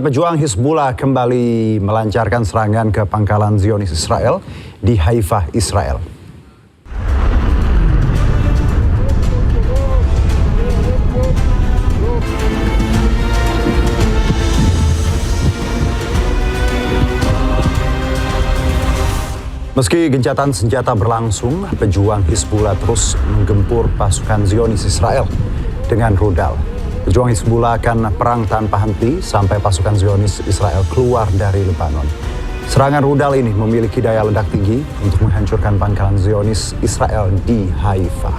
Pejuang Hizbullah kembali melancarkan serangan ke pangkalan Zionis Israel di Haifa, Israel. Meski gencatan senjata berlangsung, pejuang Hizbullah terus menggempur pasukan Zionis Israel dengan rudal. Pejuang Hizbullah akan perang tanpa henti sampai pasukan Zionis Israel keluar dari Lebanon. Serangan rudal ini memiliki daya ledak tinggi untuk menghancurkan pangkalan Zionis Israel di Haifa.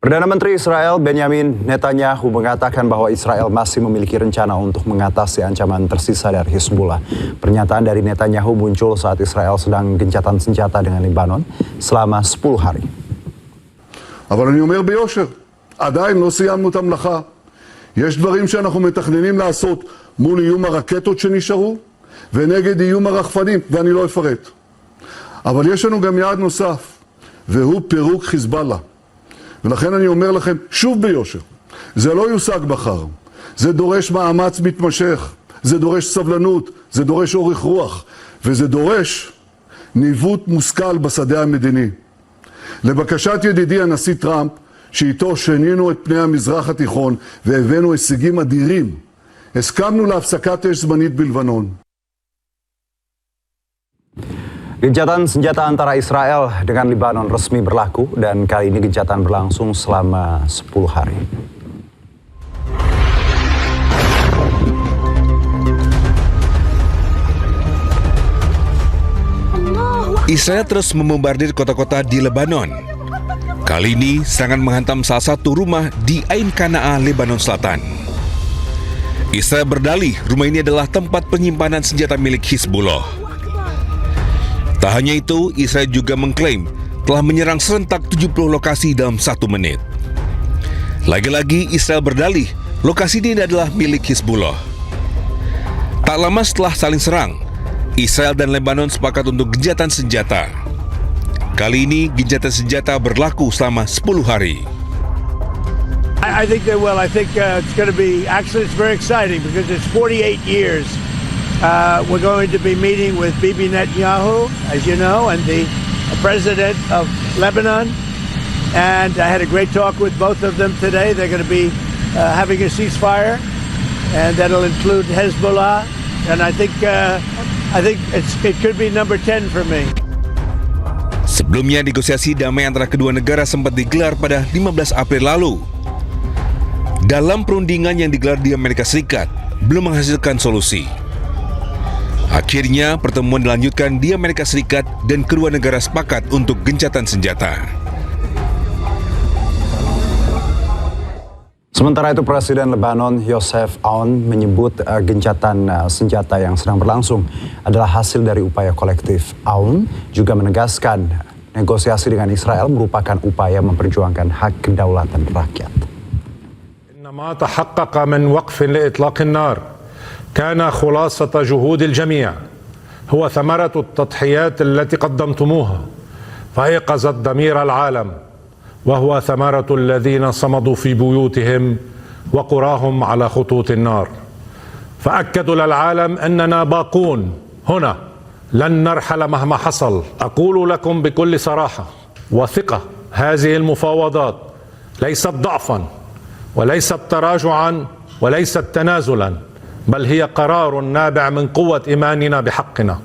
Perdana Menteri Israel Benjamin Netanyahu mengatakan bahwa Israel masih memiliki rencana untuk mengatasi ancaman tersisa dari Hizbullah. Pernyataan dari Netanyahu muncul saat Israel sedang gencatan senjata dengan Lebanon selama 10 hari. אבל אני אומר ביושר, עדיין לא סיימנו את המלאכה. יש דברים שאנחנו מתכננים לעשות מול איום הרקטות שנשארו ונגד איום הרחפנים, ואני לא אפרט. אבל יש לנו גם יעד נוסף, והוא פירוק חיזבאללה. ולכן אני אומר לכם שוב ביושר, זה לא יושג מחר, זה דורש מאמץ מתמשך, זה דורש סבלנות, זה דורש אורך רוח, וזה דורש ניווט מושכל בשדה המדיני. לבקשת ידידי הנשיא טראמפ, שאיתו שנינו את פני המזרח התיכון והבאנו הישגים אדירים, הסכמנו להפסקת אש זמנית בלבנון. Gencatan senjata antara Israel dengan Lebanon resmi berlaku dan kali ini gencatan berlangsung selama 10 hari. Israel terus membombardir kota-kota di Lebanon. Kali ini serangan menghantam salah satu rumah di Ain Qanaah, Lebanon Selatan. Israel berdalih rumah ini adalah tempat penyimpanan senjata milik Hizbullah. Tak hanya itu, Israel juga mengklaim telah menyerang serentak 70 lokasi dalam 1 menit. Lagi-lagi Israel berdalih lokasi ini adalah milik Hizbullah. Tak lama setelah saling serang, Israel dan Lebanon sepakat untuk gencatan senjata. Kali ini gencatan senjata berlaku selama 10 hari. I think they will. I think it's going to be, actually it's very exciting because it's 48 years. We're going to be meeting with Bibi Netanyahu, as you know, and the president of Lebanon. And I had a great talk with both of them today. They're going to be having a ceasefire, and that'll include Hezbollah. And I think it could be number 10 for me. Sebelumnya negosiasi damai antara kedua negara sempat digelar pada 15 April lalu. Dalam perundingan yang digelar di Amerika Serikat, belum menghasilkan solusi. Akhirnya pertemuan dilanjutkan di Amerika Serikat dan kedua negara sepakat untuk gencatan senjata. Sementara itu Presiden Lebanon Youssef Aoun menyebut gencatan senjata yang sedang berlangsung adalah hasil dari upaya kolektif. Aoun juga menegaskan negosiasi dengan Israel merupakan upaya memperjuangkan hak kedaulatan rakyat. إنما تحقق من وقف لإطلاق النار كان خلاصة جهود الجميع، هو ثمرة التضحيات التي قدمتموها فأيقظت ضمير العالم، وهو ثمرة الذين صمدوا في بيوتهم وقراهم على خطوط النار، فأكدوا للعالم أننا باقون هنا لن نرحل مهما حصل. أقول لكم بكل صراحة وثقة، هذه المفاوضات ليست ضعفا وليست تراجعا وليست تنازلا، bal hiya qararun nabi' min quwwat imanina bihaqqina.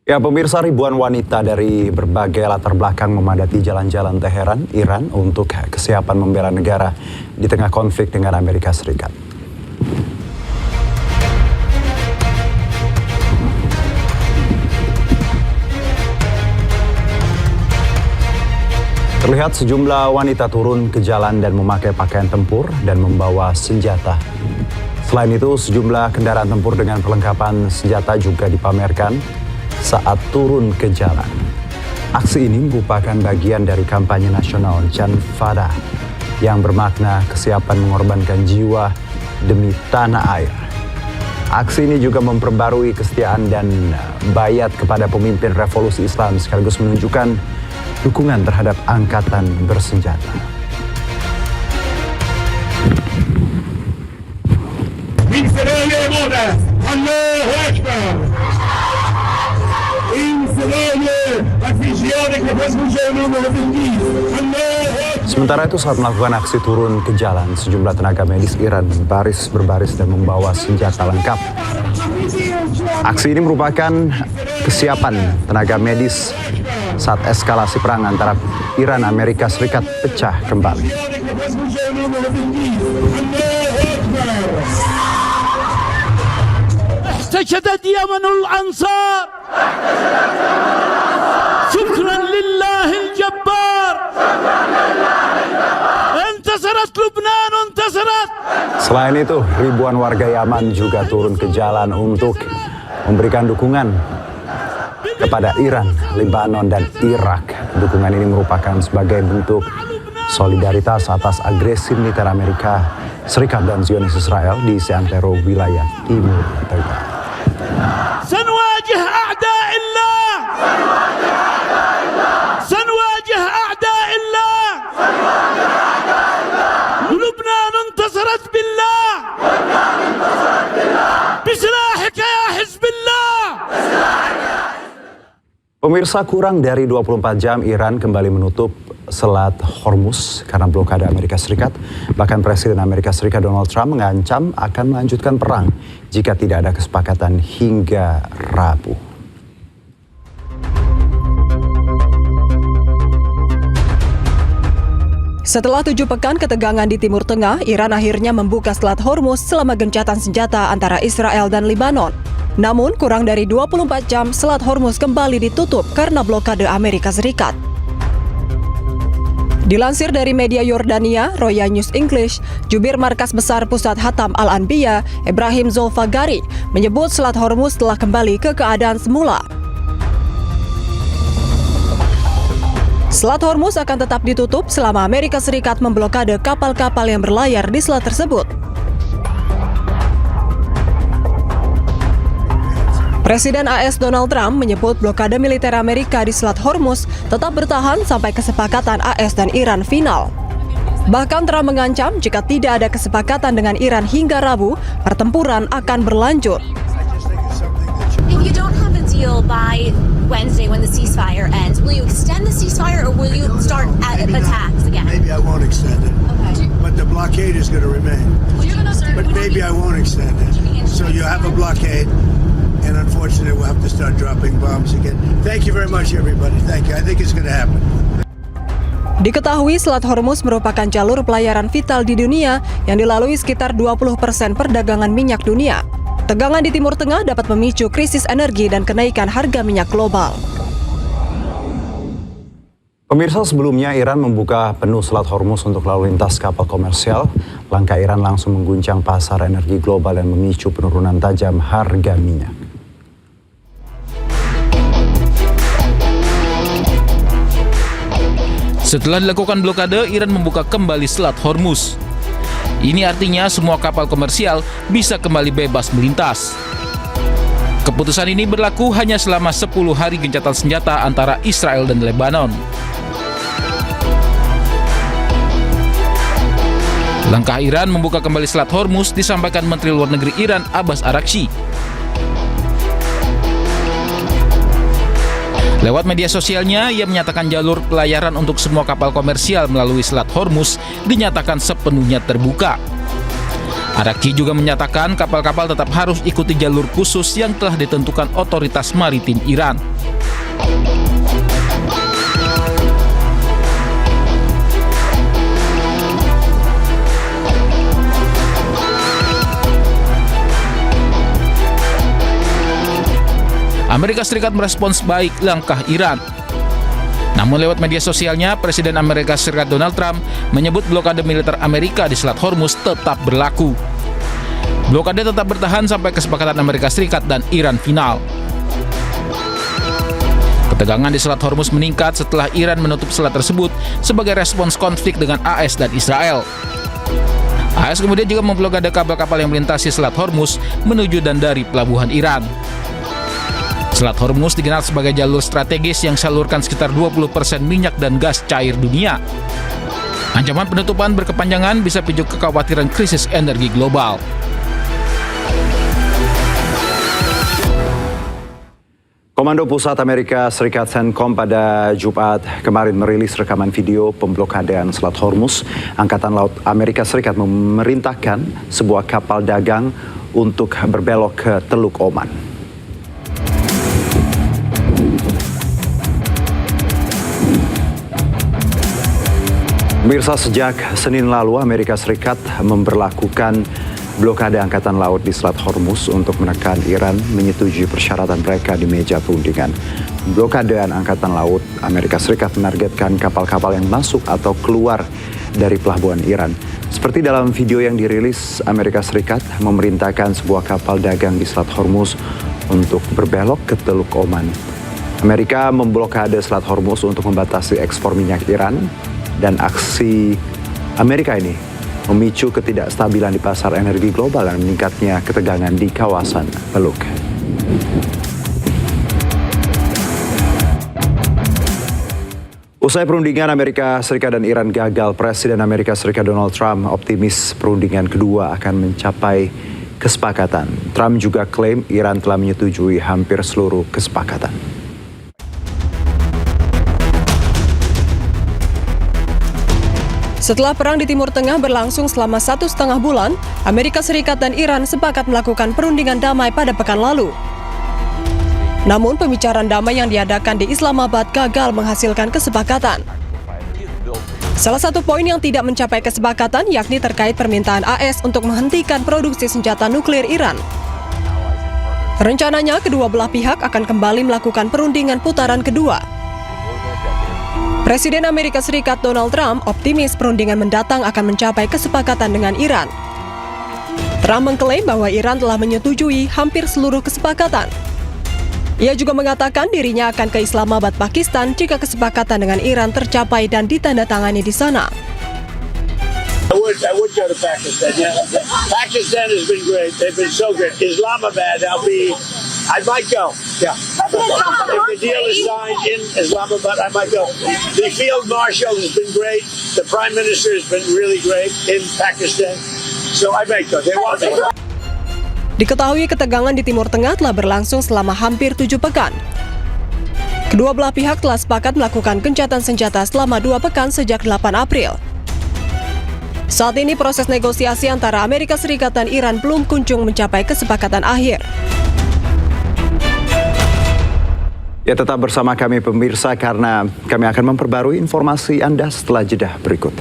Ya pemirsa, ribuan wanita dari berbagai latar belakang memadati jalan-jalan Teheran, Iran untuk kesiapan membela negara di tengah konflik dengan Amerika Serikat. Terlihat sejumlah wanita turun ke jalan dan memakai pakaian tempur dan membawa senjata. Selain itu, sejumlah kendaraan tempur dengan perlengkapan senjata juga dipamerkan saat turun ke jalan. Aksi ini merupakan bagian dari kampanye nasional Jan Fadah yang bermakna kesiapan mengorbankan jiwa demi tanah air. Aksi ini juga memperbarui kesetiaan dan bayat kepada pemimpin revolusi Islam sekaligus menunjukkan dukungan terhadap angkatan bersenjata. Sementara itu saat melakukan aksi turun ke jalan, sejumlah tenaga medis Iran berbaris dan membawa senjata lengkap. Aksi ini merupakan kesiapan tenaga medis saat eskalasi perang antara Iran dan Amerika Serikat pecah kembali. استشهدت يمن الأنصار شكرا لله الجبار انتصرت لبنان انتصرت. Selain itu, ribuan warga Yaman juga turun ke jalan untuk memberikan dukungan kepada Iran, Lebanon, dan Irak. Dukungan ini merupakan sebagai bentuk solidaritas atas agresi militer Amerika Serikat dan Zionis Israel di seantero wilayah Timur Tengah. سنواجه أعداء الله سنواجه أعداء الله لبنان انتصرت بالله بسلاحك يا حزب الله. Pemirsa, kurang dari 24 jam Iran kembali menutup Selat Hormuz karena blokade Amerika Serikat. Bahkan Presiden Amerika Serikat Donald Trump mengancam akan melanjutkan perang jika tidak ada kesepakatan hingga Rabu. Setelah 7 pekan ketegangan di Timur Tengah, Iran akhirnya membuka Selat Hormuz selama gencatan senjata antara Israel dan Lebanon. Namun, kurang dari 24 jam, Selat Hormuz kembali ditutup karena blokade Amerika Serikat. Dilansir dari media Yordania, Roya News English, jubir Markas Besar Pusat Hatam Al-Anbiya, Ibrahim Zolfagari, menyebut Selat Hormuz telah kembali ke keadaan semula. Selat Hormuz akan tetap ditutup selama Amerika Serikat memblokade kapal-kapal yang berlayar di selat tersebut. Presiden AS Donald Trump menyebut blokade militer Amerika di Selat Hormuz tetap bertahan sampai kesepakatan AS dan Iran final. Bahkan Trump mengancam jika tidak ada kesepakatan dengan Iran hingga Rabu, pertempuran akan berlanjut. If you don't have a deal by Wednesday when the ceasefire ends, will you extend the ceasefire or will you start attacks again? Maybe I won't extend it. Okay. But the blockade is going to remain. But maybe I won't extend it. So you have a blockade. And unfortunately, we'll have to start dropping bombs again. Thank you very much, everybody. Thank you. I think it's going to happen. Diketahui Selat Hormuz merupakan jalur pelayaran vital di dunia yang dilalui sekitar 20% perdagangan minyak dunia. Tegangan di Timur Tengah dapat memicu krisis energi dan kenaikan harga minyak global. Pemirsa, sebelumnya Iran membuka penuh Selat Hormuz untuk lalu lintas kapal komersial. Langkah Iran langsung mengguncang pasar energi global dan memicu penurunan tajam harga minyak. Setelah dilakukan blokade, Iran membuka kembali Selat Hormuz. Ini artinya semua kapal komersial bisa kembali bebas melintas. Keputusan ini berlaku hanya selama 10 hari gencatan senjata antara Israel dan Lebanon. Langkah Iran membuka kembali Selat Hormuz disampaikan Menteri Luar Negeri Iran Abbas Araghchi. Lewat media sosialnya, ia menyatakan jalur pelayaran untuk semua kapal komersial melalui Selat Hormuz dinyatakan sepenuhnya terbuka. Araghchi juga menyatakan kapal-kapal tetap harus ikuti jalur khusus yang telah ditentukan otoritas maritim Iran. Amerika Serikat merespons baik langkah Iran. Namun lewat media sosialnya, Presiden Amerika Serikat Donald Trump menyebut blokade militer Amerika di Selat Hormuz tetap berlaku. Blokade tetap bertahan sampai kesepakatan Amerika Serikat dan Iran final. Ketegangan di Selat Hormuz meningkat setelah Iran menutup selat tersebut sebagai respons konflik dengan AS dan Israel. AS kemudian juga memblokade kapal-kapal yang melintasi Selat Hormuz menuju dan dari pelabuhan Iran. Selat Hormuz dikenal sebagai jalur strategis yang salurkan sekitar 20% minyak dan gas cair dunia. Ancaman penutupan berkepanjangan bisa picu kekhawatiran krisis energi global. Komando Pusat Amerika Serikat CENTCOM pada Jumat kemarin merilis rekaman video pemblokadean Selat Hormuz. Angkatan Laut Amerika Serikat memerintahkan sebuah kapal dagang untuk berbelok ke Teluk Oman. Pemirsa, sejak Senin lalu Amerika Serikat memberlakukan blokade Angkatan Laut di Selat Hormuz untuk menekan Iran menyetujui persyaratan mereka di meja perundingan. Blokadean Angkatan Laut Amerika Serikat menargetkan kapal-kapal yang masuk atau keluar dari pelabuhan Iran. Seperti dalam video yang dirilis, Amerika Serikat memerintahkan sebuah kapal dagang di Selat Hormuz untuk berbelok ke Teluk Oman. Amerika memblokade Selat Hormuz untuk membatasi ekspor minyak Iran, dan aksi Amerika ini memicu ketidakstabilan di pasar energi global dan meningkatnya ketegangan di kawasan Teluk. Usai perundingan Amerika Serikat dan Iran gagal, Presiden Amerika Serikat Donald Trump optimis perundingan kedua akan mencapai kesepakatan. Trump juga klaim Iran telah menyetujui hampir seluruh kesepakatan. Setelah perang di Timur Tengah berlangsung selama 1,5 bulan, Amerika Serikat dan Iran sepakat melakukan perundingan damai pada pekan lalu. Namun pembicaraan damai yang diadakan di Islamabad gagal menghasilkan kesepakatan. Salah satu poin yang tidak mencapai kesepakatan yakni terkait permintaan AS untuk menghentikan produksi senjata nuklir Iran. Rencananya kedua belah pihak akan kembali melakukan perundingan putaran kedua. Presiden Amerika Serikat Donald Trump optimis perundingan mendatang akan mencapai kesepakatan dengan Iran. Trump mengklaim bahwa Iran telah menyetujui hampir seluruh kesepakatan. Ia juga mengatakan dirinya akan ke Islamabad, Pakistan jika kesepakatan dengan Iran tercapai dan ditandatangani di sana. I would go to Pakistan. Yeah. Pakistan has been great. They've been so good. Islamabad, I might go. Yeah. If the deal is signed in Islamabad, I might go. The field marshal has been great. The prime minister has been really great in Pakistan. So I might go. They want me. Diketahui ketegangan di Timur Tengah telah berlangsung selama hampir 7 pekan. Kedua belah pihak telah sepakat melakukan gencatan senjata selama 2 pekan sejak 8 April. Saat ini proses negosiasi antara Amerika Serikat dan Iran belum kunjung mencapai kesepakatan akhir. Ya, tetap bersama kami pemirsa karena kami akan memperbarui informasi Anda setelah jeda berikut.